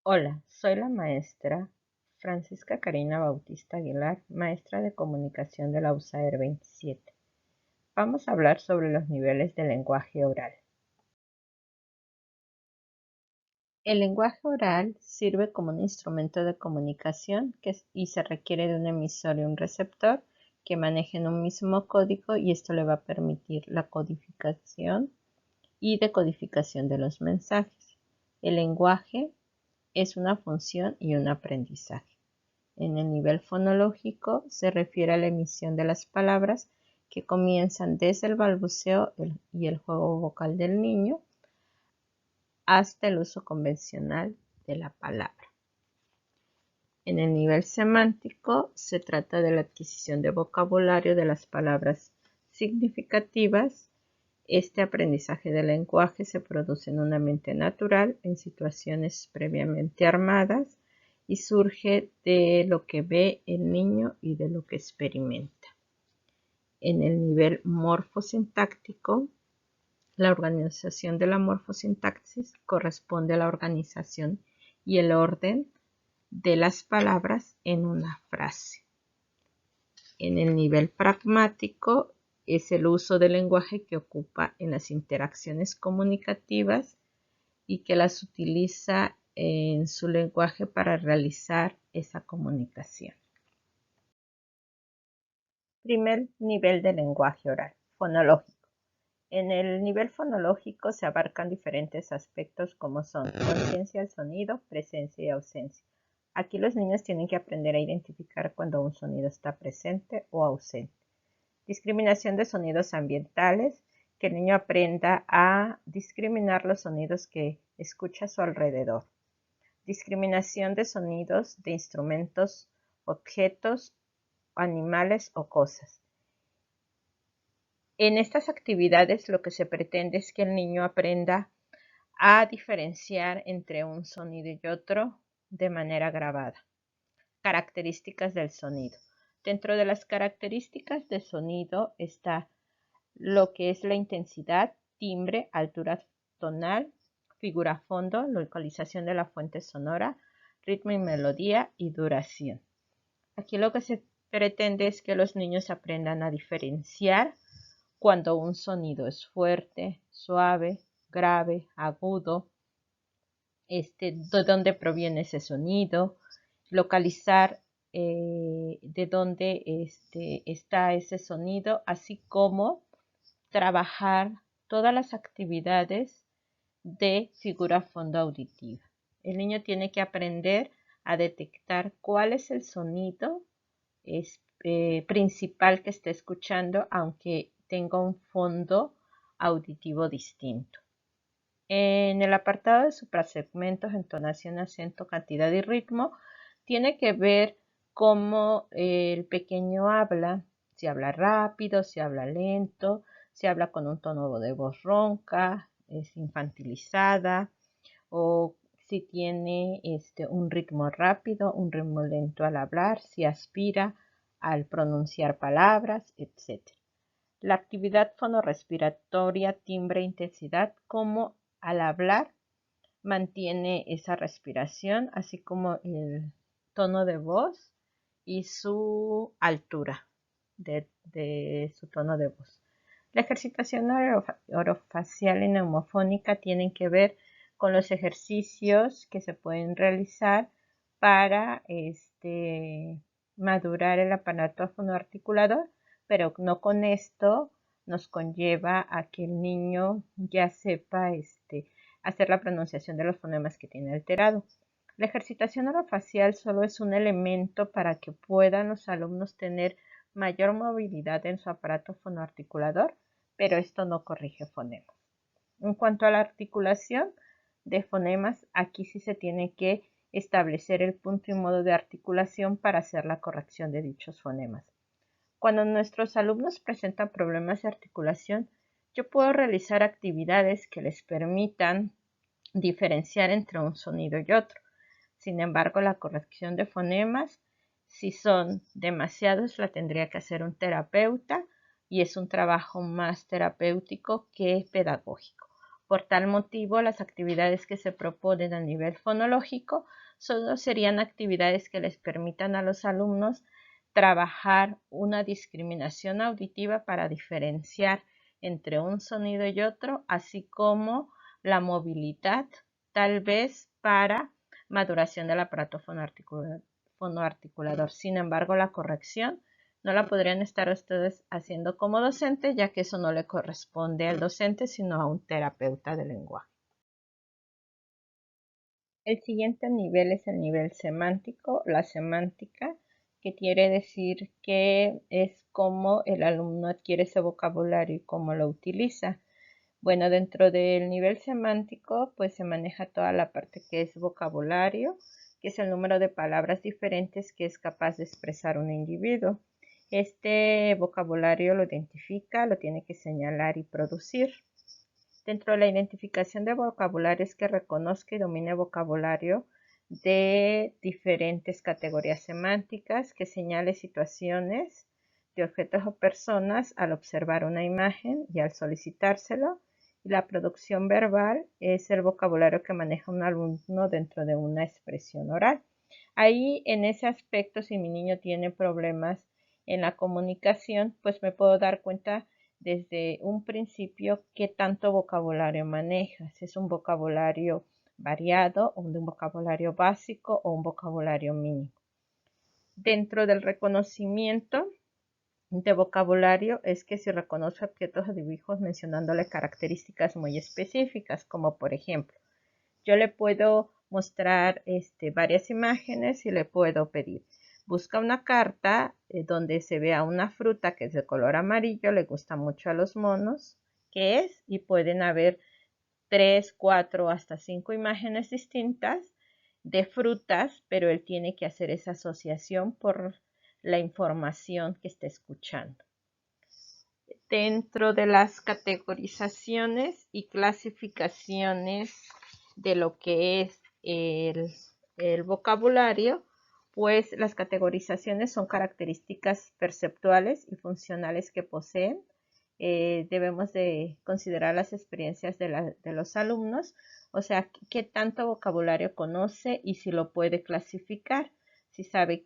Hola, soy la maestra Francisca Karina Bautista Aguilar, maestra de comunicación de la USAER 27. Vamos a hablar sobre los niveles del lenguaje oral. El lenguaje oral sirve como un instrumento de comunicación y se requiere de un emisor y un receptor que manejen un mismo código, y esto le va a permitir la codificación y decodificación de los mensajes. El lenguaje es una función y un aprendizaje. En el nivel fonológico se refiere a la emisión de las palabras que comienzan desde el balbuceo y el juego vocal del niño hasta el uso convencional de la palabra. En el nivel semántico se trata de la adquisición de vocabulario de las palabras significativas. Este aprendizaje del lenguaje se produce en una mente natural, en situaciones previamente armadas, y surge de lo que ve el niño y de lo que experimenta. En el nivel morfosintáctico, la organización de la morfosintaxis corresponde a la organización y el orden de las palabras en una frase. En el nivel pragmático es el uso del lenguaje que ocupa en las interacciones comunicativas y que las utiliza en su lenguaje para realizar esa comunicación. Primer nivel de lenguaje oral, fonológico. En el nivel fonológico se abarcan diferentes aspectos como son conciencia del sonido, presencia y ausencia. Aquí los niños tienen que aprender a identificar cuando un sonido está presente o ausente. Discriminación de sonidos ambientales, que el niño aprenda a discriminar los sonidos que escucha a su alrededor. Discriminación de sonidos de instrumentos, objetos, animales o cosas. En estas actividades lo que se pretende es que el niño aprenda a diferenciar entre un sonido y otro de manera grabada. Características del sonido. Dentro de las características del sonido está lo que es la intensidad, timbre, altura tonal, figura fondo, localización de la fuente sonora, ritmo y melodía y duración. Aquí lo que se pretende es que los niños aprendan a diferenciar cuando un sonido es fuerte, suave, grave, agudo, de dónde proviene ese sonido, localizar de dónde está ese sonido, así como trabajar todas las actividades de figura fondo auditiva. El niño tiene que aprender a detectar cuál es el sonido principal que está escuchando, aunque tenga un fondo auditivo distinto. En el apartado de suprasegmentos, entonación, acento, cantidad y ritmo, tiene que ver cómo el pequeño habla, si habla rápido, si habla lento, si habla con un tono de voz ronca, es infantilizada, o si tiene un ritmo rápido, un ritmo lento al hablar, si aspira al pronunciar palabras, etc. La actividad fonorrespiratoria, timbre e intensidad, como al hablar mantiene esa respiración, así como el tono de voz y su altura de su tono de voz. La ejercitación orofacial y neumofónica tienen que ver con los ejercicios que se pueden realizar para madurar el aparato fonoarticulador, pero no con esto nos conlleva a que el niño ya sepa hacer la pronunciación de los fonemas que tiene alterado. La ejercitación orofacial solo es un elemento para que puedan los alumnos tener mayor movilidad en su aparato fonoarticulador, pero esto no corrige fonemas. En cuanto a la articulación de fonemas, aquí sí se tiene que establecer el punto y modo de articulación para hacer la corrección de dichos fonemas. Cuando nuestros alumnos presentan problemas de articulación, yo puedo realizar actividades que les permitan diferenciar entre un sonido y otro. Sin embargo, la corrección de fonemas, si son demasiados, la tendría que hacer un terapeuta, y es un trabajo más terapéutico que pedagógico. Por tal motivo, las actividades que se proponen a nivel fonológico solo serían actividades que les permitan a los alumnos trabajar una discriminación auditiva para diferenciar entre un sonido y otro, así como la movilidad, tal vez para maduración del aparato fonoarticulador. Sin embargo, la corrección no la podrían estar ustedes haciendo como docente, ya que eso no le corresponde al docente, sino a un terapeuta del lenguaje. El siguiente nivel es el nivel semántico, la semántica, que quiere decir que es cómo el alumno adquiere ese vocabulario y cómo lo utiliza. Bueno, dentro del nivel semántico, pues se maneja toda la parte que es vocabulario, que es el número de palabras diferentes que es capaz de expresar un individuo. Este vocabulario lo identifica, lo tiene que señalar y producir. Dentro de la identificación de vocabulario es que reconozca y domine vocabulario de diferentes categorías semánticas, que señale situaciones de objetos o personas al observar una imagen y al solicitárselo. Y la producción verbal es el vocabulario que maneja un alumno dentro de una expresión oral. Ahí, en ese aspecto, si mi niño tiene problemas en la comunicación, pues me puedo dar cuenta desde un principio qué tanto vocabulario maneja, si es un vocabulario variado o un vocabulario básico o un vocabulario mínimo. Dentro del reconocimiento de vocabulario es que si reconoce objetos o dibujos mencionándole características muy específicas, como por ejemplo, yo le puedo mostrar varias imágenes y le puedo pedir, busca una carta donde se vea una fruta que es de color amarillo, le gusta mucho a los monos, ¿qué es? Y pueden haber 3, 4, hasta 5 imágenes distintas de frutas, pero él tiene que hacer esa asociación por la información que está escuchando. Dentro de las categorizaciones y clasificaciones de lo que es el vocabulario, pues las categorizaciones son características perceptuales y funcionales que poseen. Debemos de considerar las experiencias de los alumnos, o sea, qué tanto vocabulario conoce y si lo puede clasificar, si sabe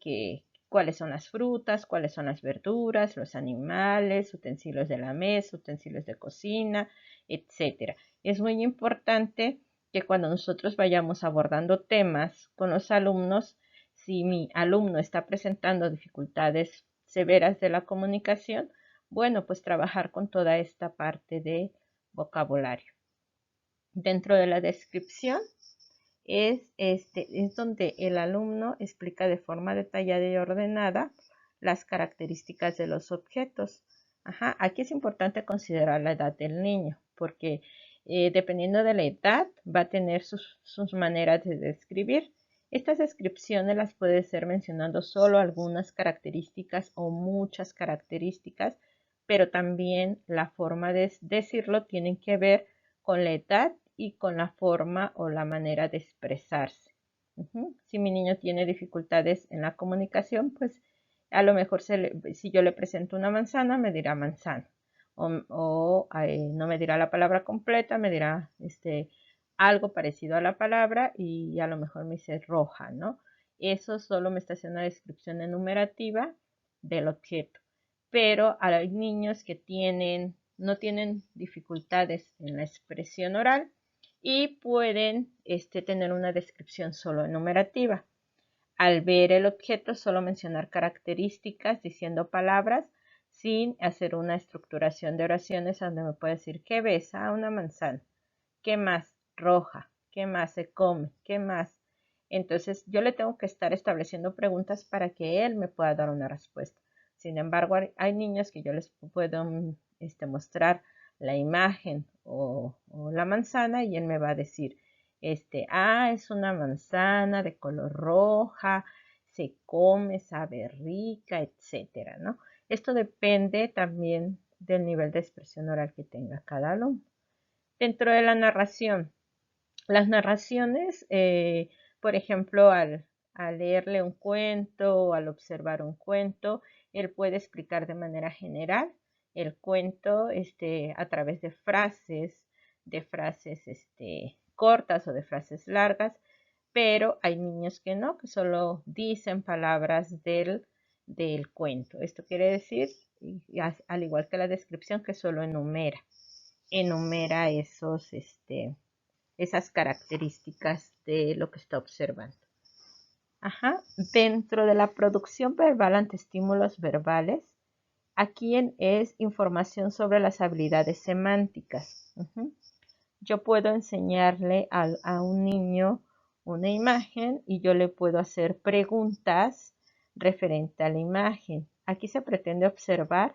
cuáles son las frutas, cuáles son las verduras, los animales, utensilios de la mesa, utensilios de cocina, etc. Es muy importante que cuando nosotros vayamos abordando temas con los alumnos, si mi alumno está presentando dificultades severas de la comunicación, bueno, pues trabajar con toda esta parte de vocabulario. Dentro de la descripción es donde el alumno explica de forma detallada y ordenada las características de los objetos. Aquí es importante considerar la edad del niño, porque dependiendo de la edad va a tener sus maneras de describir. Estas descripciones las puede ser mencionando solo algunas características o muchas características, pero también la forma de decirlo tiene que ver con la edad y con la forma o la manera de expresarse. Si mi niño tiene dificultades en la comunicación, pues a lo mejor si yo le presento una manzana, me dirá manzana. O no me dirá la palabra completa, me dirá algo parecido a la palabra y a lo mejor me dice roja, ¿no? Eso solo me está haciendo una descripción enumerativa del objeto. Pero hay niños que no tienen dificultades en la expresión oral y pueden tener una descripción solo enumerativa. Al ver el objeto, solo mencionar características diciendo palabras sin hacer una estructuración de oraciones donde me puede decir, ¿qué ves? Una manzana. ¿Qué más? Roja. ¿Qué más se come? ¿Qué más? Entonces yo le tengo que estar estableciendo preguntas para que él me pueda dar una respuesta. Sin embargo, hay niños que yo les puedo mostrar la imagen o la manzana y él me va a decir, es una manzana de color roja, se come, sabe rica, etcétera, ¿no? Esto depende también del nivel de expresión oral que tenga cada alumno. Dentro de la narración, las narraciones, por ejemplo, al leerle un cuento o al observar un cuento, él puede explicar de manera general el cuento a través de frases, de frases cortas o de frases largas, pero hay niños que no, que solo dicen palabras del cuento. Esto quiere decir, al igual que la descripción, que solo enumera esas características de lo que está observando. Ajá. Dentro de la producción verbal ante estímulos verbales, aquí es información sobre las habilidades semánticas. Yo puedo enseñarle a un niño una imagen y yo le puedo hacer preguntas referente a la imagen. Aquí se pretende observar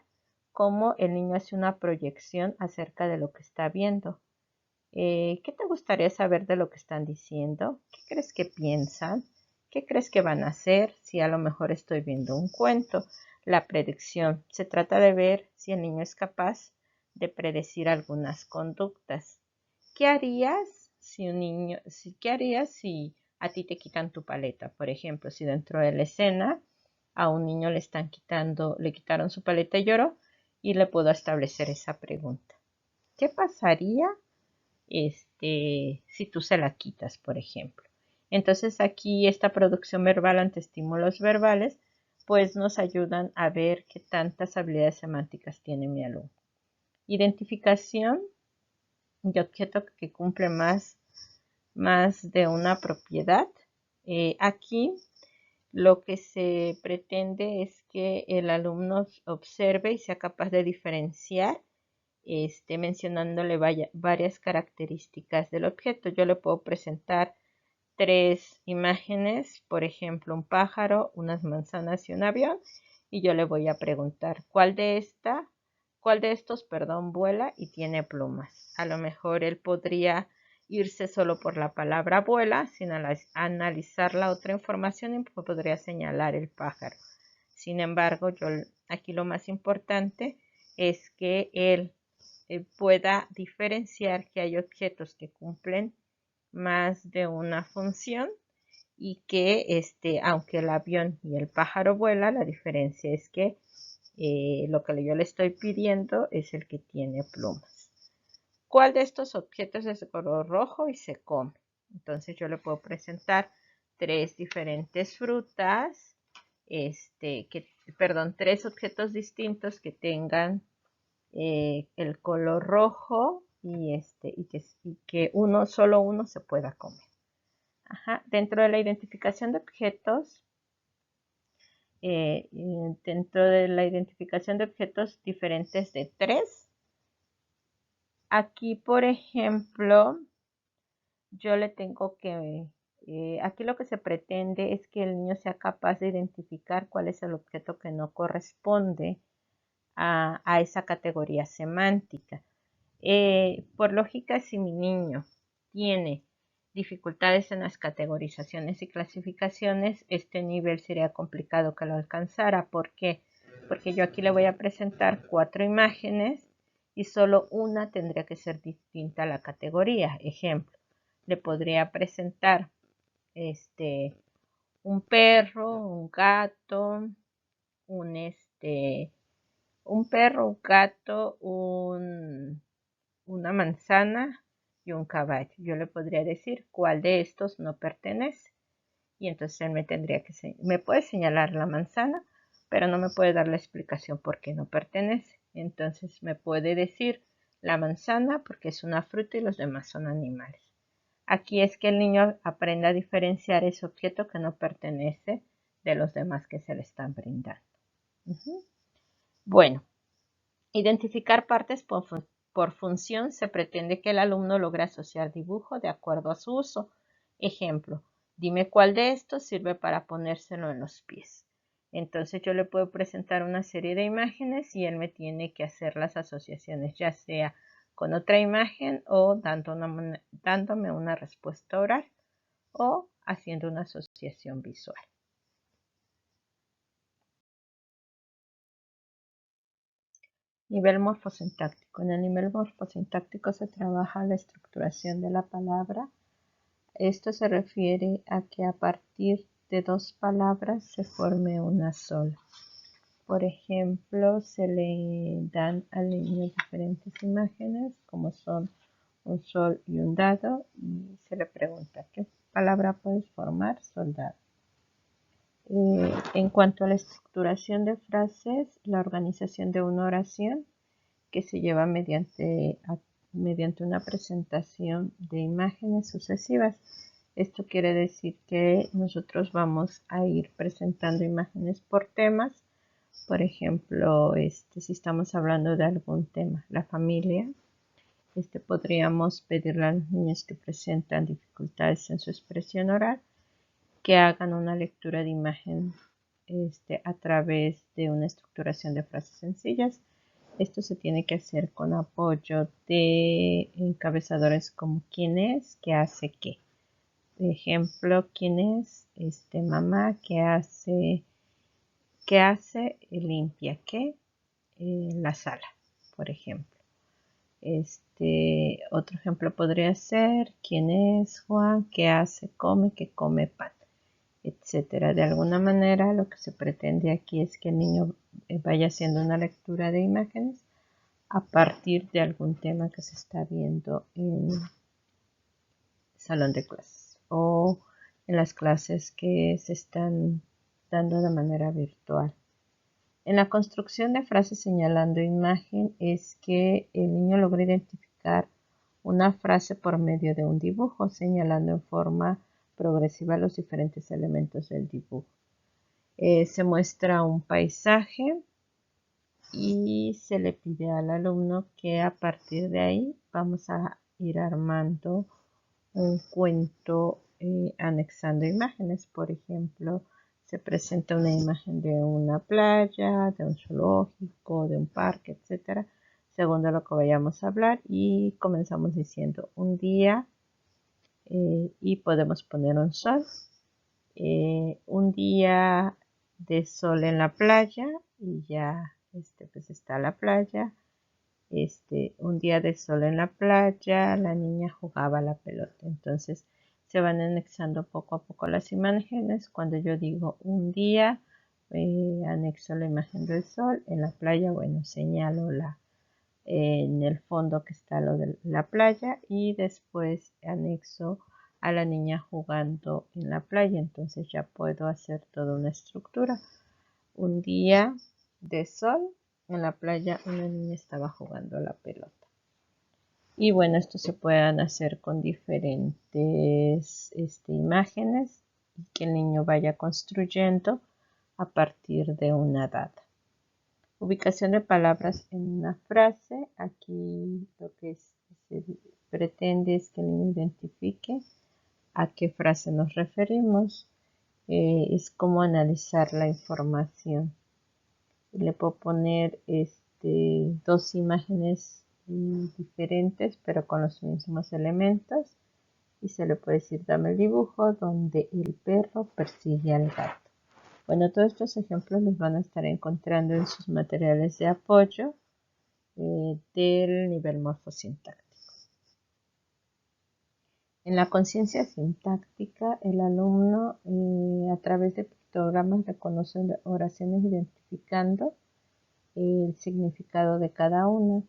cómo el niño hace una proyección acerca de lo que está viendo. ¿Qué te gustaría saber de lo que están diciendo? ¿Qué crees que piensan? ¿Qué crees que van a hacer? Si a lo mejor estoy viendo un cuento. La predicción. Se trata de ver si el niño es capaz de predecir algunas conductas. ¿Qué harías qué harías si a ti te quitan tu paleta? Por ejemplo, si dentro de la escena a un niño le quitaron su paleta y lloró, y le puedo establecer esa pregunta. ¿Qué pasaría si tú se la quitas, por ejemplo? Entonces aquí esta producción verbal ante estímulos verbales pues nos ayudan a ver qué tantas habilidades semánticas tiene mi alumno. Identificación de objeto que cumple más de una propiedad. Aquí lo que se pretende es que el alumno observe y sea capaz de diferenciar mencionándole varias características del objeto. Yo le puedo presentar 3 imágenes, por ejemplo, un pájaro, unas manzanas y un avión, y yo le voy a preguntar cuál de estos, vuela y tiene plumas. A lo mejor él podría irse solo por la palabra vuela sin analizar la otra información y podría señalar el pájaro. Sin embargo, aquí lo más importante es que él pueda diferenciar que hay objetos que cumplen más de una función y que aunque el avión y el pájaro vuelan, la diferencia es que lo que yo le estoy pidiendo es el que tiene plumas. ¿Cuál de estos objetos es de color rojo y se come? Entonces yo le puedo presentar 3 diferentes frutas, 3 objetos distintos que tengan el color rojo y que solo uno se pueda comer. Ajá. Dentro de la identificación de objetos, diferentes de 3, aquí por ejemplo yo le tengo que aquí lo que se pretende es que el niño sea capaz de identificar cuál es el objeto que no corresponde a esa categoría semántica. Por lógica, si mi niño tiene dificultades en las categorizaciones y clasificaciones, este nivel sería complicado que lo alcanzara. ¿Por qué? Porque yo aquí le voy a presentar 4 imágenes y solo una tendría que ser distinta a la categoría. Ejemplo, le podría presentar un perro, un gato, un perro, un gato, una manzana y un caballo. Yo le podría decir cuál de estos no pertenece. Y entonces él me puede señalar la manzana, pero no me puede dar la explicación por qué no pertenece. Entonces me puede decir la manzana porque es una fruta y los demás son animales. Aquí es que el niño aprenda a diferenciar ese objeto que no pertenece de los demás que se le están brindando. Bueno, identificar partes por función. Se pretende que el alumno logre asociar dibujo de acuerdo a su uso. Ejemplo, dime cuál de estos sirve para ponérselo en los pies. Entonces yo le puedo presentar una serie de imágenes y él me tiene que hacer las asociaciones, ya sea con otra imagen o dándome una respuesta oral o haciendo una asociación visual. Nivel morfosintáctico. En el nivel morfosintáctico se trabaja la estructuración de la palabra. Esto se refiere a que a partir de 2 palabras se forme una sola. Por ejemplo, se le dan al niño diferentes imágenes, como son un sol y un dado, y se le pregunta ¿qué palabra puedes formar? Soldado. En cuanto a la estructuración de frases, la organización de una oración que se lleva mediante una presentación de imágenes sucesivas. Esto quiere decir que nosotros vamos a ir presentando imágenes por temas. Por ejemplo, si estamos hablando de algún tema, la familia, podríamos pedirle a los niños que presentan dificultades en su expresión oral que hagan una lectura de imagen a través de una estructuración de frases sencillas. Esto se tiene que hacer con apoyo de encabezadores como quién es, qué hace qué. Por ejemplo, quién es mamá, qué hace, limpia qué, la sala, por ejemplo. Otro ejemplo podría ser quién es Juan, qué hace, que come pan, etcétera. De alguna manera lo que se pretende aquí es que el niño vaya haciendo una lectura de imágenes a partir de algún tema que se está viendo en el salón de clases o en las clases que se están dando de manera virtual. En la construcción de frases señalando imagen es que el niño logra identificar una frase por medio de un dibujo, señalando en forma progresiva los diferentes elementos del dibujo. Se muestra un paisaje y se le pide al alumno que a partir de ahí vamos a ir armando un cuento anexando imágenes. Por ejemplo, se presenta una imagen de una playa, de un zoológico, de un parque, etcétera, según de lo que vayamos a hablar, y comenzamos diciendo un día y podemos poner un sol, un día de sol en la playa y ya pues está la playa. Un día de sol en la playa, la niña jugaba a la pelota. Entonces se van anexando poco a poco las imágenes. Cuando yo digo un día, anexo la imagen del sol. En la playa, bueno, señalo en el fondo que está lo de la playa y después anexo a la niña jugando en la playa. Entonces ya puedo hacer toda una estructura. Un día de sol en la playa, una niña estaba jugando a la pelota. Y bueno, esto se pueden hacer con diferentes imágenes y que el niño vaya construyendo a partir de una data. Ubicación de palabras en una frase. Aquí lo que se pretende es que el niño identifique a qué frase nos referimos. Es como analizar la información. Le puedo poner dos imágenes diferentes pero con los mismos elementos y se le puede decir dame el dibujo donde el perro persigue al gato. Bueno, todos estos ejemplos los van a estar encontrando en sus materiales de apoyo del nivel morfosintáctico. En la conciencia sintáctica, el alumno a través de pictogramas reconoce oraciones identificando el significado de cada una.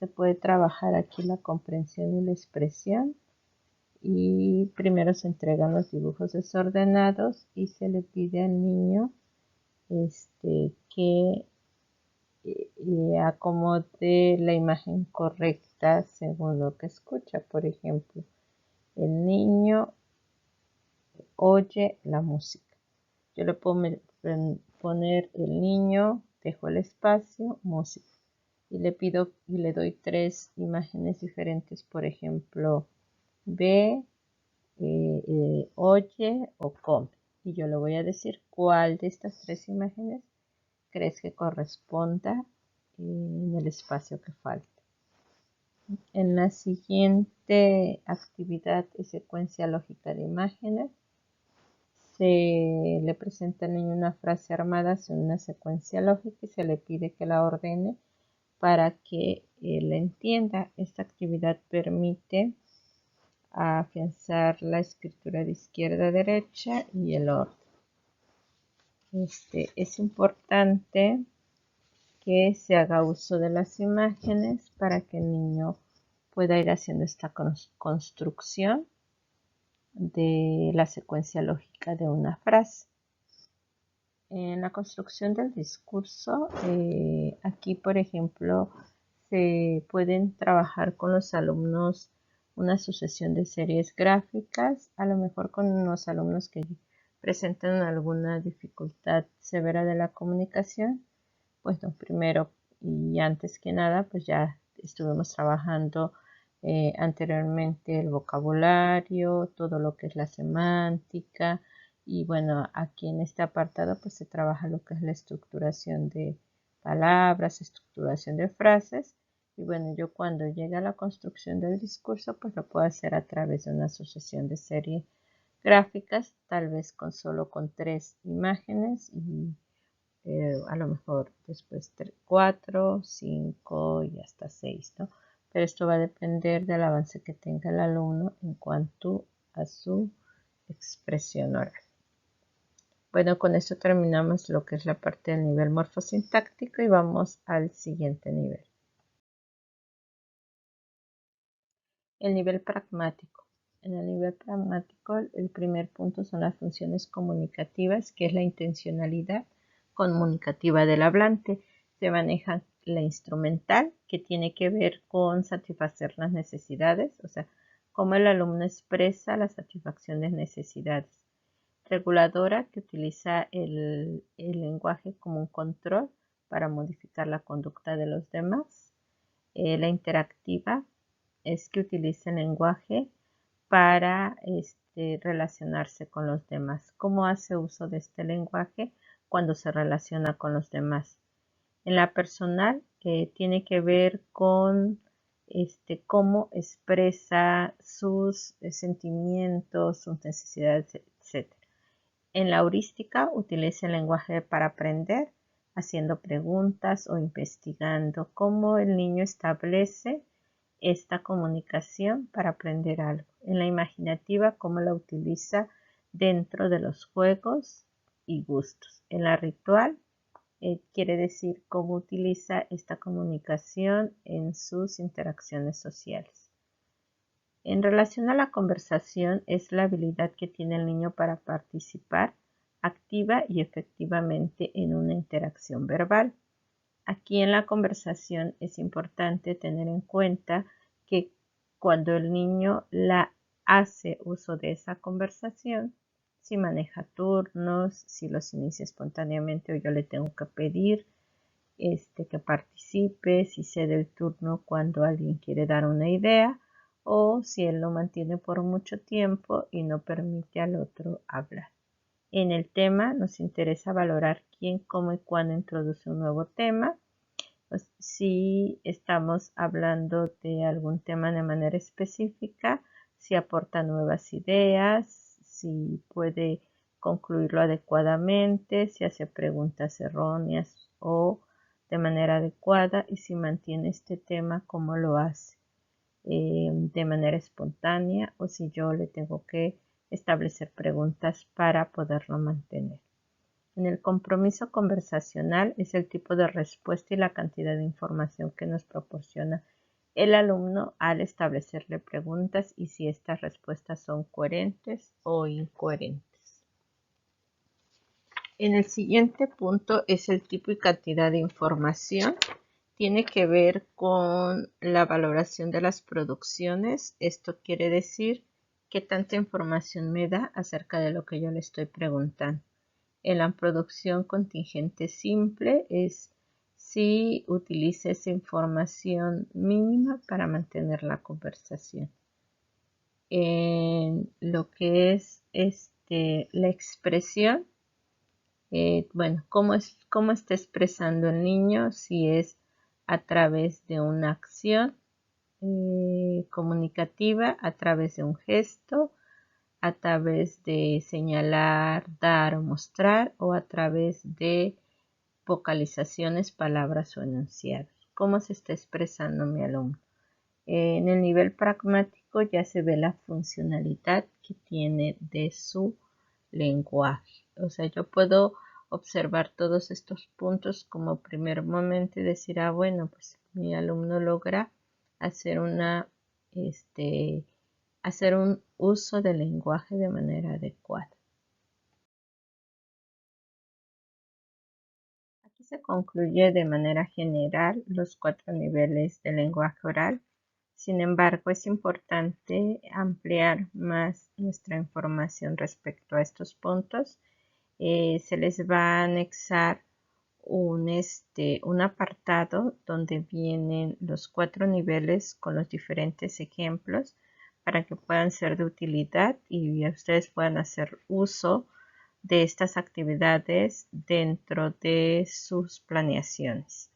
Se puede trabajar aquí la comprensión y la expresión. Y primero se entregan los dibujos desordenados y se le pide al niño que acomode la imagen correcta según lo que escucha. Por ejemplo, el niño oye la música. Yo le puedo poner el niño, dejo el espacio, música. Y le pido y le doy tres imágenes diferentes, por ejemplo, ve, oye o come. Y yo le voy a decir cuál de estas tres imágenes crees que corresponda en el espacio que falta. En la siguiente actividad y secuencia lógica de imágenes, se le presenta al niño una frase armada en una secuencia lógica y se le pide que la ordene para que él entienda. Esta actividad permite afianzar la escritura de izquierda a derecha y el orden. Es importante que se haga uso de las imágenes para que el niño pueda ir haciendo esta construcción de la secuencia lógica de una frase. En la construcción del discurso, aquí por ejemplo se pueden trabajar con los alumnos una sucesión de series gráficas, a lo mejor con unos alumnos que presentan alguna dificultad severa de la comunicación. Pues primero y antes que nada, pues ya estuvimos trabajando anteriormente el vocabulario, todo lo que es la semántica, y bueno, aquí en este apartado pues se trabaja lo que es la estructuración de palabras, estructuración de frases. Y bueno, yo cuando llegue a la construcción del discurso pues lo puedo hacer a través de una sucesión de series gráficas, tal vez solo con 3 imágenes y a lo mejor después 4, 5 y hasta 6, ¿no? Pero esto va a depender del avance que tenga el alumno en cuanto a su expresión oral. Bueno, con esto terminamos lo que es la parte del nivel morfosintáctico y vamos al siguiente nivel. El nivel pragmático. En el nivel pragmático, el primer punto son las funciones comunicativas, que es la intencionalidad comunicativa del hablante. Se maneja la instrumental, que tiene que ver con satisfacer las necesidades, o sea, cómo el alumno expresa la satisfacción de necesidades. Reguladora, que utiliza el lenguaje como un control para modificar la conducta de los demás. La interactiva es que utiliza el lenguaje para relacionarse con los demás. ¿Cómo hace uso de este lenguaje cuando se relaciona con los demás? En la personal tiene que ver con cómo expresa sus sentimientos, sus necesidades, etc. En la heurística utiliza el lenguaje para aprender, haciendo preguntas o investigando cómo el niño establece esta comunicación para aprender algo. En la imaginativa, cómo la utiliza dentro de los juegos y gustos. En la ritual, quiere decir cómo utiliza esta comunicación en sus interacciones sociales. En relación a la conversación, es la habilidad que tiene el niño para participar activa y efectivamente en una interacción verbal. Aquí en la conversación es importante tener en cuenta que cuando el niño hace uso de esa conversación, si maneja turnos, si los inicia espontáneamente o yo le tengo que pedir que participe, si cede el turno cuando alguien quiere dar una idea o si él lo mantiene por mucho tiempo y no permite al otro hablar. En el tema nos interesa valorar quién, cómo y cuándo introduce un nuevo tema. Pues, si estamos hablando de algún tema de manera específica, si aporta nuevas ideas, si puede concluirlo adecuadamente, si hace preguntas erróneas o de manera adecuada y si mantiene este tema, cómo lo hace, de manera espontánea o si yo le tengo que establecer preguntas para poderlo mantener. En el compromiso conversacional es el tipo de respuesta y la cantidad de información que nos proporciona el alumno al establecerle preguntas y si estas respuestas son coherentes o incoherentes. En el siguiente punto es el tipo y cantidad de información. Tiene que ver con la valoración de las producciones. Esto quiere decir qué tanta información me da acerca de lo que yo le estoy preguntando. En la producción contingente simple es si utiliza esa información mínima para mantener la conversación. En lo que es la expresión, bueno, cómo está expresando el niño, si es a través de una acción comunicativa, a través de un gesto, a través de señalar, dar o mostrar o a través de vocalizaciones, palabras o enunciados. ¿Cómo se está expresando mi alumno? En el nivel pragmático ya se ve la funcionalidad que tiene de su lenguaje. O sea, yo puedo observar todos estos puntos como primer momento y decir, bueno, pues mi alumno logra hacer una hacer un uso del lenguaje de manera adecuada. Aquí se concluye de manera general los 4 niveles del lenguaje oral. Sin embargo, es importante ampliar más nuestra información respecto a estos puntos. Se les va a anexar un apartado donde vienen los 4 niveles con los diferentes ejemplos para que puedan ser de utilidad y ustedes puedan hacer uso de estas actividades dentro de sus planeaciones.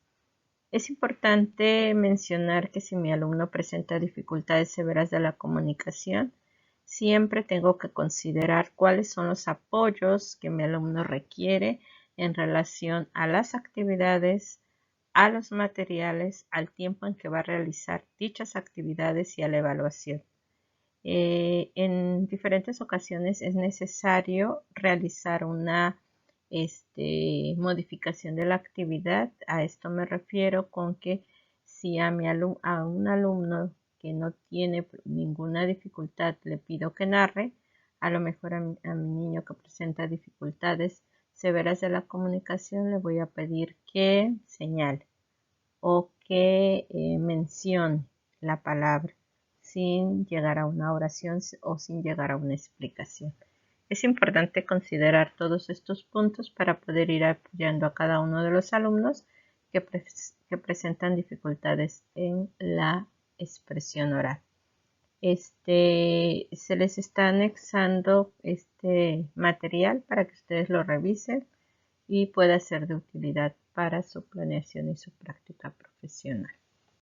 Es importante mencionar que si mi alumno presenta dificultades severas de la comunicación, siempre tengo que considerar cuáles son los apoyos que mi alumno requiere en relación a las actividades, a los materiales, al tiempo en que va a realizar dichas actividades y a la evaluación. En diferentes ocasiones es necesario realizar una modificación de la actividad. A esto me refiero con que si a un alumno que no tiene ninguna dificultad le pido que narre, a lo mejor a mi niño que presenta dificultades severas de la comunicación le voy a pedir que señale o que mencione la palabra sin llegar a una oración o sin llegar a una explicación. Es importante considerar todos estos puntos para poder ir apoyando a cada uno de los alumnos que presentan dificultades en la expresión oral. Se les está anexando este material para que ustedes lo revisen y pueda ser de utilidad para su planeación y su práctica profesional.